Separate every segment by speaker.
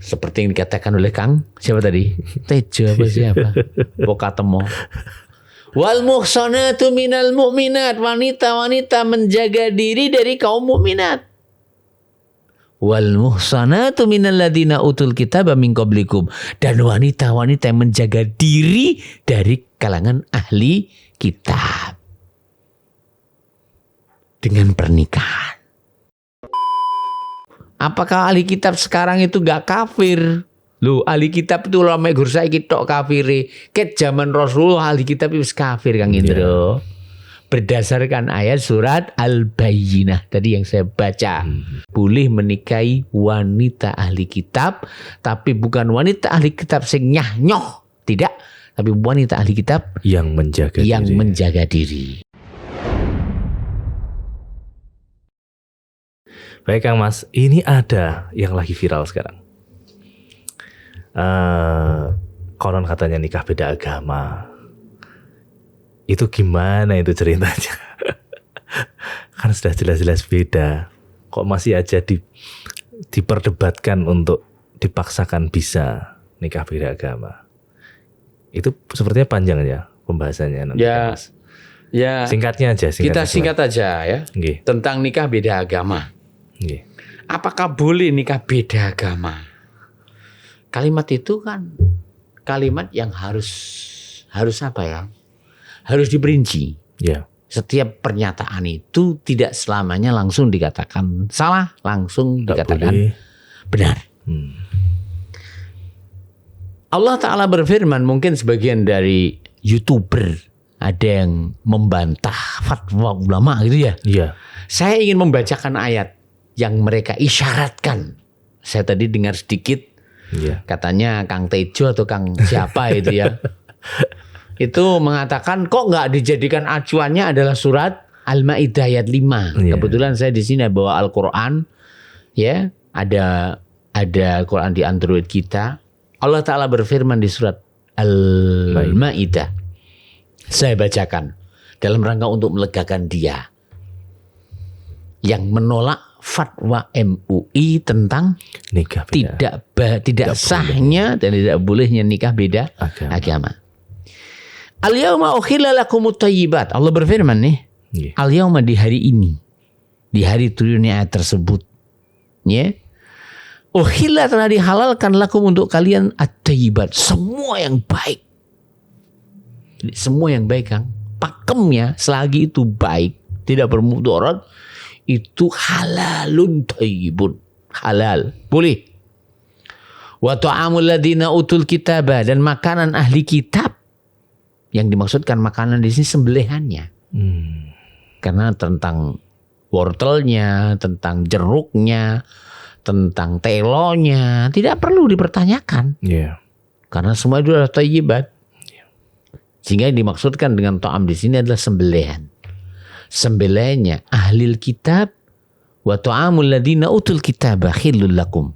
Speaker 1: Seperti yang dikatakan oleh Kang siapa tadi? Tejo apa siapa? Pokatemo. Wal muhsanatu minal mu'minat, wanita-wanita menjaga diri dari kaum mukminat. Wal muhsanatu minal ladina utul kitaba min qablikum, dan wanita-wanita yang menjaga diri dari kalangan ahli kitab dengan pernikahan. Apakah ahli kitab sekarang itu gak kafir? Loh, ahli kitab itu ulama gur saiki tok kafire. Ket zaman Rasulullah ahli kitab itu kafir Kang Indro. Berdasarkan ayat surat Al-Bayyinah tadi yang saya baca. Boleh menikahi wanita ahli kitab, tapi bukan wanita ahli kitab sing nyah-nyoh, tidak, tapi wanita ahli kitab
Speaker 2: yang menjaga diri. Baik Kang Mas, ini ada yang lagi viral sekarang. Konon katanya nikah beda agama. Itu gimana itu ceritanya? Kan sudah jelas-jelas beda. Kok masih aja diperdebatkan untuk dipaksakan bisa nikah beda agama? Itu sepertinya panjang ya pembahasannya nanti.
Speaker 1: Ya,
Speaker 2: Mas.
Speaker 1: ya.
Speaker 2: Singkatnya aja.
Speaker 1: Kita singkat aja ya.
Speaker 2: Okay.
Speaker 1: Tentang nikah beda agama.
Speaker 2: Okay.
Speaker 1: Apakah boleh nikah beda agama? Kalimat itu kan kalimat yang harus apa ya? Harus diperinci.
Speaker 2: Yeah.
Speaker 1: Setiap pernyataan itu tidak selamanya langsung dikatakan salah, langsung dikatakan benar. Allah Ta'ala berfirman, mungkin sebagian dari YouTuber ada yang membantah fatwa ulama gitu ya.
Speaker 2: Yeah.
Speaker 1: Saya ingin membacakan ayat yang mereka isyaratkan. Saya tadi dengar sedikit, katanya Kang Tejo atau Kang siapa itu ya. Itu mengatakan kok nggak dijadikan acuannya adalah surat Al-Maidah ayat 5. Kebetulan saya di sini bawa Al-Quran, ya, ada Al-Quran di Android kita. Allah Ta'ala berfirman di surat Al-Maidah. Saya bacakan dalam rangka untuk melegakan dia yang menolak fatwa MUI tentang
Speaker 2: nikah beda.
Speaker 1: tidak sahnya dan tidak bolehnya nikah beda agama. Al-yauma ukhilla lakumut thayyibat. Allah berfirman nih. Al-yauma di hari ini. Di hari turunnya ayat tersebut. Ya. Ukhilla telah dihalalkan lakum untuk kalian at-thayyibat. Semua yang baik. Jadi, semua yang baik Kang. Pakemnya selagi itu baik. Tidak bermudarat. Itu halalun thayyibun. Halal. Boleh. Wa ta'amul ladina utul kitabah. Dan makanan ahli kitab. Yang dimaksudkan makanan di sini sembelihannya. Karena tentang wortelnya, tentang jeruknya, tentang telonya tidak perlu dipertanyakan. Karena semua itu adalah thayyibat. Sehingga yang dimaksudkan dengan ta'am di sini adalah sembelihan. Sembelihannya ahli kitab wa ta'amul ladina utul kitabah khillul lakum.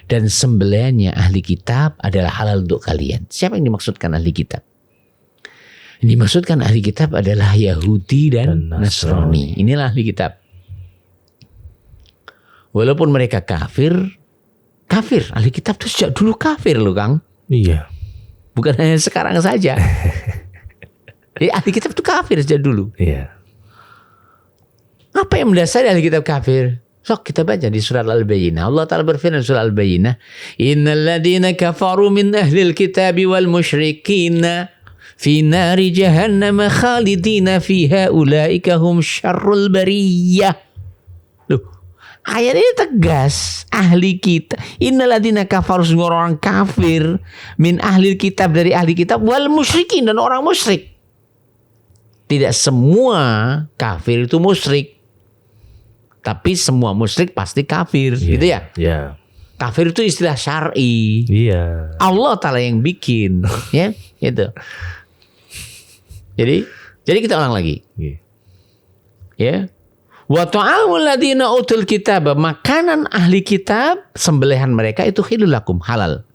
Speaker 1: Dan sembelihannya ahli kitab adalah halal untuk kalian. Siapa yang dimaksudkan ahli kitab? Yang dimaksudkan ahli kitab adalah Yahudi dan Nasrani. Inilah ahli kitab. Walaupun mereka kafir, ahli kitab itu sejak dulu kafir loh Kang.
Speaker 2: Iya.
Speaker 1: Bukan hanya sekarang saja. Jadi ahli kitab itu kafir sejak dulu.
Speaker 2: Iya.
Speaker 1: Apa yang mendasari ahli kitab kafir? Sok kita baca di surat Al-Bayyinah. Allah Ta'ala berfirman surat Al-Bayyinah. Innal ladina kafaru min ahlil kitabi wal musyrikina fi nari jahannam khalidina fiha ulaika hum syarrul bariyah. Loh, ayat ini tegas. Ahli kitab, innal ladina kafaru, orang kafir, min ahli kitab, dari ahli kitab, wal musyrikin, dan orang musyrik. Tidak semua kafir itu musyrik, tapi semua musyrik pasti kafir, gitu ya?
Speaker 2: Iya.
Speaker 1: Kafir itu istilah syar'i.
Speaker 2: Iya.
Speaker 1: Allah Ta'ala yang bikin, ya, gitu. Jadi kita ulang lagi. Ya. Wa ta'amul ladina utul kitab, makanan ahli kitab, sembelihan mereka itu hilul lakum, halal.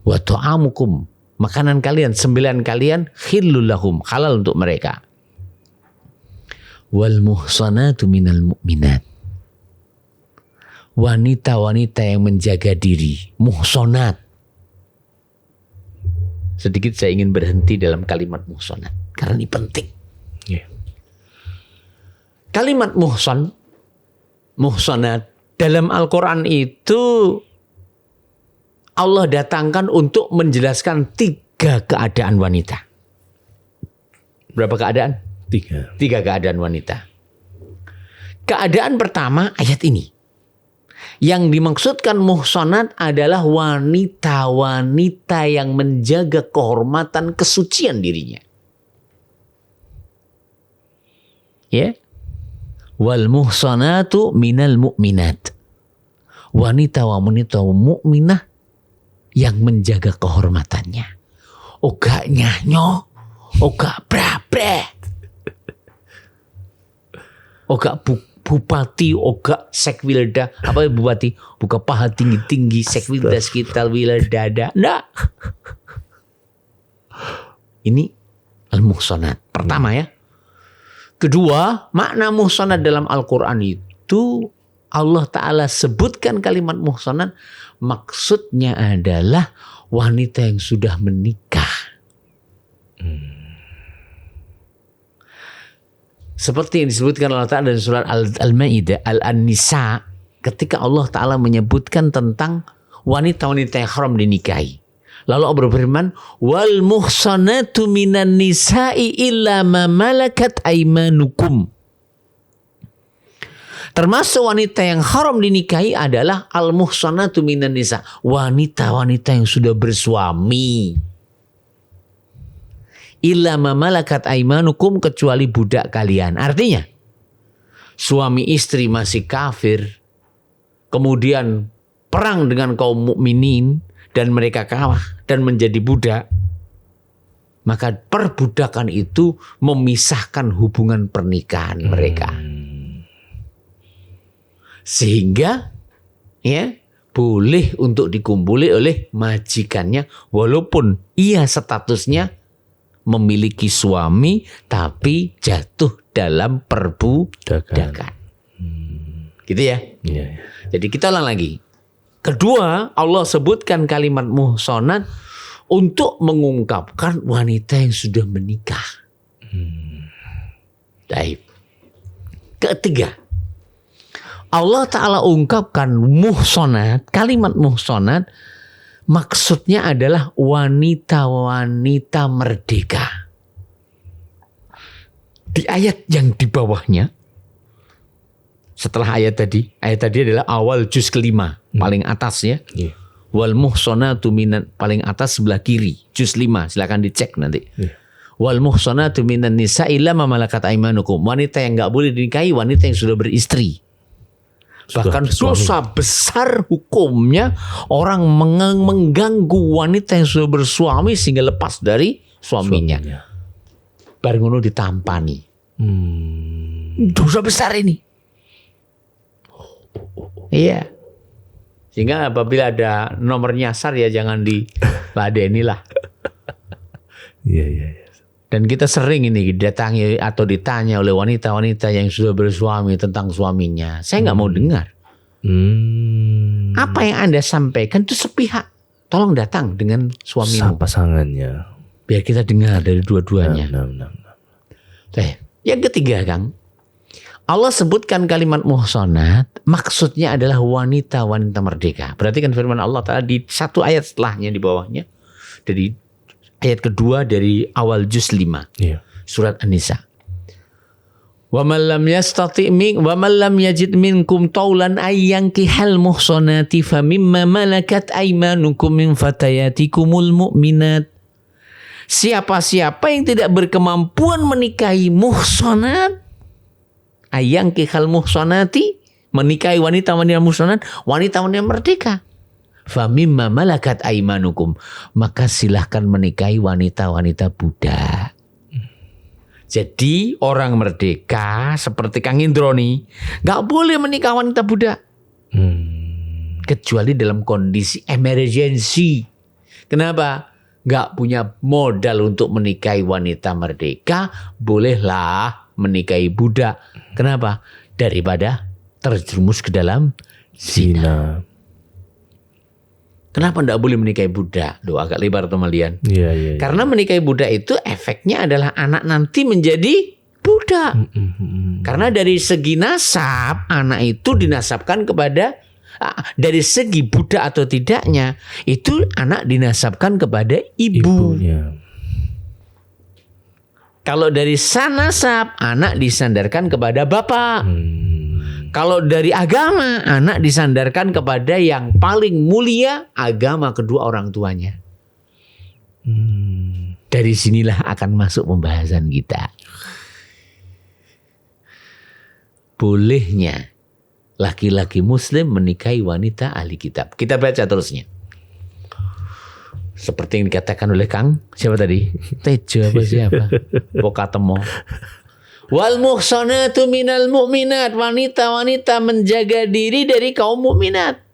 Speaker 1: Wa ta'amukum, makanan kalian, sembelihan kalian, hilul lakum, halal untuk mereka. Wal muhsanatu minal mu'minat wanita-wanita yang menjaga diri, muhsonat. Sedikit saya ingin berhenti dalam kalimat muhsonat karena ini penting.
Speaker 2: Yeah.
Speaker 1: Kalimat muhsonat dalam Al-Quran itu Allah datangkan untuk menjelaskan 3 keadaan wanita. Berapa keadaan?
Speaker 2: 3
Speaker 1: keadaan wanita. Keadaan pertama ayat ini. Yang dimaksudkan muhsanat adalah wanita-wanita yang menjaga kehormatan kesucian dirinya. Ya. Wal muhsanatu minal mu'minat. Wanita-wanita mukminah yang menjaga kehormatannya. Oga nyanyo, oga brabre. Oga bupati, oga sekwilda. Apa bupati? Buka paha tinggi-tinggi, sekwilda sekitar wildada. Nah. Ini al-muhsanat. Pertama ya. Kedua, makna muhsanat dalam Al-Quran itu Allah Ta'ala sebutkan kalimat muhsanat, maksudnya adalah wanita yang sudah menikah. Seperti yang disebutkan Allah Ta'ala dalam surat Al-Ma'idah, Al-Nisa, ketika Allah Ta'ala menyebutkan tentang wanita-wanita yang haram dinikahi. Lalu Allah berfirman, wal muhsanatu minan nisa'i illa ma malakat aymanukum. Termasuk wanita yang haram dinikahi adalah al-muhsanatu minan nisa. Wanita-wanita yang sudah bersuami. Illa ma malakat aymanukum, kecuali budak kalian. Artinya, suami istri masih kafir, kemudian perang dengan kaum mukminin, dan mereka kalah dan menjadi budak, maka perbudakan itu memisahkan hubungan pernikahan mereka. Sehingga ya boleh untuk dikumpuli oleh majikannya walaupun ia statusnya memiliki suami tapi jatuh dalam perbudakan. Gitu ya.
Speaker 2: Yeah.
Speaker 1: Jadi kita ulang lagi. Kedua, Allah sebutkan kalimat muhsanat untuk mengungkapkan wanita yang sudah menikah. Baik. Ketiga, Allah Ta'ala ungkapkan muhsanat, kalimat muhsanat, maksudnya adalah wanita-wanita merdeka. Di ayat yang di bawahnya, setelah ayat tadi adalah awal juz kelima, paling atas ya.
Speaker 2: Yeah.
Speaker 1: Wal muhsanatu minan, paling atas sebelah kiri, juz 5, silakan dicek nanti.
Speaker 2: Yeah.
Speaker 1: Wal muhsanatu minan nisa illa ma malakat aymanukum. Wanita yang enggak boleh dinikahi wanita yang sudah beristri. Bahkan dosa besar hukumnya orang mengganggu wanita yang sudah bersuami sehingga lepas dari suaminya. Bareng ngono ditampani. Dosa besar ini. Iya. Sehingga apabila ada nomor nyasar ya jangan diladeni lah.
Speaker 2: Iya.
Speaker 1: Dan kita sering ini didatangi atau ditanya oleh wanita-wanita yang sudah bersuami tentang suaminya. Saya nggak mau dengar. Apa yang Anda sampaikan itu sepihak. Tolong datang dengan suamimu.
Speaker 2: Pasangannya.
Speaker 1: Biar kita dengar dari dua-duanya.
Speaker 2: Nah.
Speaker 1: Yang ketiga, Kang. Allah sebutkan kalimat muhsanat, maksudnya adalah wanita-wanita merdeka. Perhatikan firman Allah Ta'ala di satu ayat setelahnya di bawahnya. Dari ayat kedua dari awal juz 5.
Speaker 2: Yeah.
Speaker 1: Surat An-Nisa. Wa man lam yajid minkum taulan ayyankihal muhsanati famimma malakat aymanukum min fatayatikumul mu'minat. Siapa-siapa yang tidak berkemampuan menikahi muhsanat, ayyankihal muhsanati, menikahi wanita-wanita muhsanat, wanita-wanita merdeka. Famimma malakat aymanukum, maka silahkan menikahi wanita-wanita budak. Jadi orang merdeka seperti Kang Indro nih gak boleh menikah wanita budak. Kecuali dalam kondisi emergency. Kenapa? Gak punya modal untuk menikahi wanita merdeka, bolehlah menikahi budak. Kenapa? Daripada terjerumus ke dalam
Speaker 2: zina.
Speaker 1: Kenapa tidak boleh menikahi budak? Duh, agak lebar tuh malian.
Speaker 2: Iya.
Speaker 1: Karena menikahi budak itu efeknya adalah anak nanti menjadi budak. Karena dari segi nasab, anak itu dinasabkan kepada, dari segi budak atau tidaknya, itu anak dinasabkan kepada ibu.
Speaker 2: Ibunya.
Speaker 1: Kalau dari sanasab, anak disandarkan kepada bapak. Kalau dari agama, anak disandarkan kepada yang paling mulia, agama kedua orang tuanya. Dari sinilah akan masuk pembahasan kita. Bolehnya laki-laki muslim menikahi wanita ahli kitab. Kita baca terusnya. Seperti yang dikatakan oleh Kang, siapa tadi? Tejo apa siapa? Pokatemo. Wal muhsanatu minal mu'minat, wanita-wanita menjaga diri dari kaum mukminat.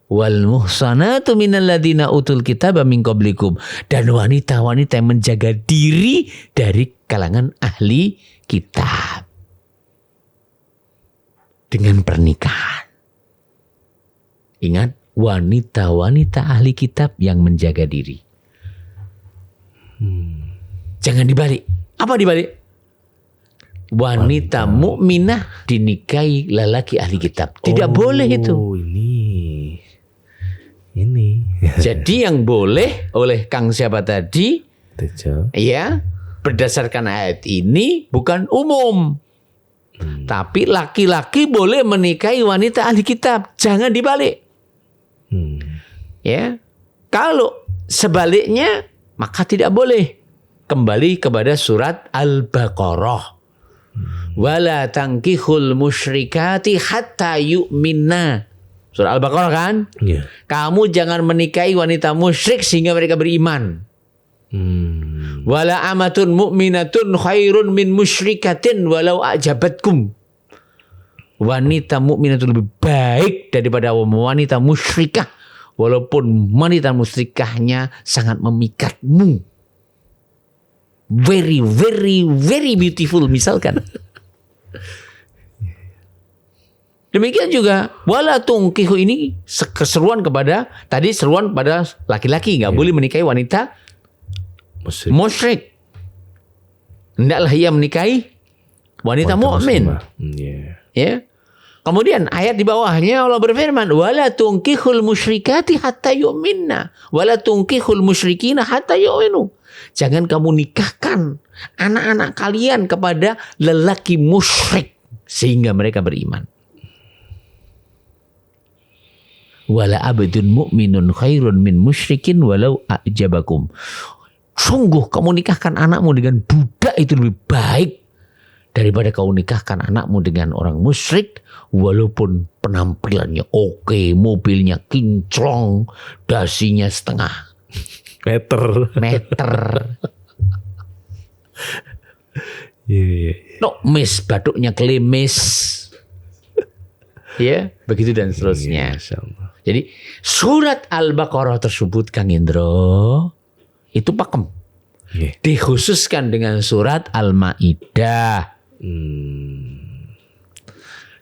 Speaker 1: Wal muhsanatu minal ladina utul kitaba min qablikum, dan wanita-wanita yang menjaga diri dari kalangan ahli kitab dengan pernikahan. Ingat, wanita-wanita ahli kitab yang menjaga diri. Jangan dibalik. Apa dibalik? Wanita mukminah dinikahi lelaki ahli kitab. Tidak boleh itu.
Speaker 2: Ini.
Speaker 1: Jadi yang boleh oleh Kang siapa tadi?
Speaker 2: Tejo.
Speaker 1: Ya, berdasarkan ayat ini bukan umum. Tapi laki-laki boleh menikahi wanita ahli kitab. Jangan dibalik. Ya. Kalau sebaliknya maka tidak boleh. Kembali kepada surat Al-Baqarah. Wala tankihul musyrikati hatta yu'minna. Surah Al-Baqarah kan?
Speaker 2: Yeah.
Speaker 1: Kamu jangan menikahi wanita musyrik sehingga mereka beriman. Wala amatun mu'minatun khairun min musyrikatin walau ajabatkum. Wanita mukminah itu lebih baik daripada wanita musyrikah walaupun wanita musyrikahnya sangat memikatmu. Very, very, very beautiful misalkan. Demikian juga wala tungkihu, ini keseruan kepada, tadi seruan pada laki-laki, nggak boleh menikahi wanita musyrik. Hendaklah ia menikahi wanita mukmin. Ya. Kemudian ayat di bawahnya Allah berfirman, wala tunkihul musyrikati hatta yu'minna, wala tunkihul musyrikina hatta yu'minu. Jangan kamu nikahkan anak-anak kalian kepada lelaki musyrik sehingga mereka beriman. Wala abdun mu'minun khairun min musyrikin walau a'jabakum. Sungguh kamu nikahkan anakmu dengan budak itu lebih baik daripada kau nikahkan anakmu dengan orang musyrik walaupun penampilannya oke, mobilnya kinclong, dasinya setengah meter. No, mis batuknya klimis. Ya, begitu dan seterusnya. Jadi surat Al-Baqarah tersebut Kang Indro itu pakem. Dikhususkan dengan surat Al-Maidah.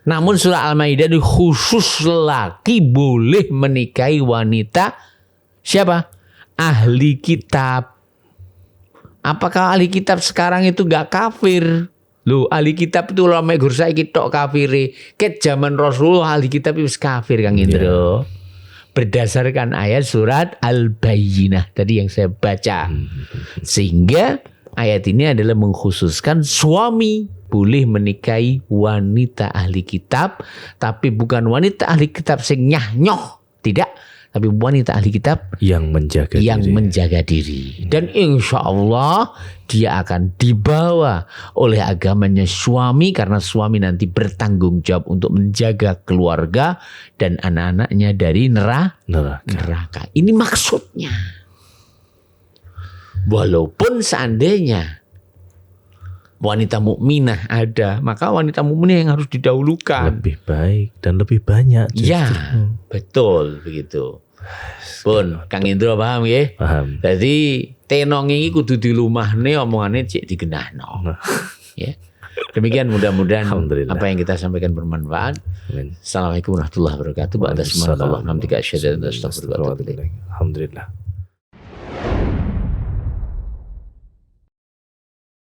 Speaker 1: Namun surah Al-Maidah itu khusus lelaki boleh menikahi wanita siapa? Ahli kitab. Apakah ahli kitab sekarang itu gak kafir? Loh, ahli kitab itu ulama gur saiki tok kafire. Ket zaman Rasulullah ahli kitab itu kafir Kang Indro. Berdasarkan ayat surat Al-Bayyinah tadi yang saya baca. Sehingga ayat ini adalah mengkhususkan suami boleh menikahi wanita ahli kitab, tapi bukan wanita ahli kitab sing nyah-nyoh, tidak, tapi wanita ahli kitab
Speaker 2: yang menjaga diri.
Speaker 1: Dan insya Allah dia akan dibawa oleh agamanya suami, karena suami nanti bertanggung jawab untuk menjaga keluarga dan anak-anaknya dari neraka. Ini maksudnya. Walaupun seandainya wanita mukminah ada, maka wanita mukminah yang harus didahulukan.
Speaker 2: Lebih baik dan lebih banyak justru.
Speaker 1: Ya, betul begitu. Pun Kang Indro paham ya?
Speaker 2: Paham.
Speaker 1: Jadi tenong ini kudu dilumahne omongane cek digenahno. Ya. Demikian mudah-mudahan apa yang kita sampaikan bermanfaat. Assalamualaikum warahmatullahi wabarakatuh. Alhamdulillah.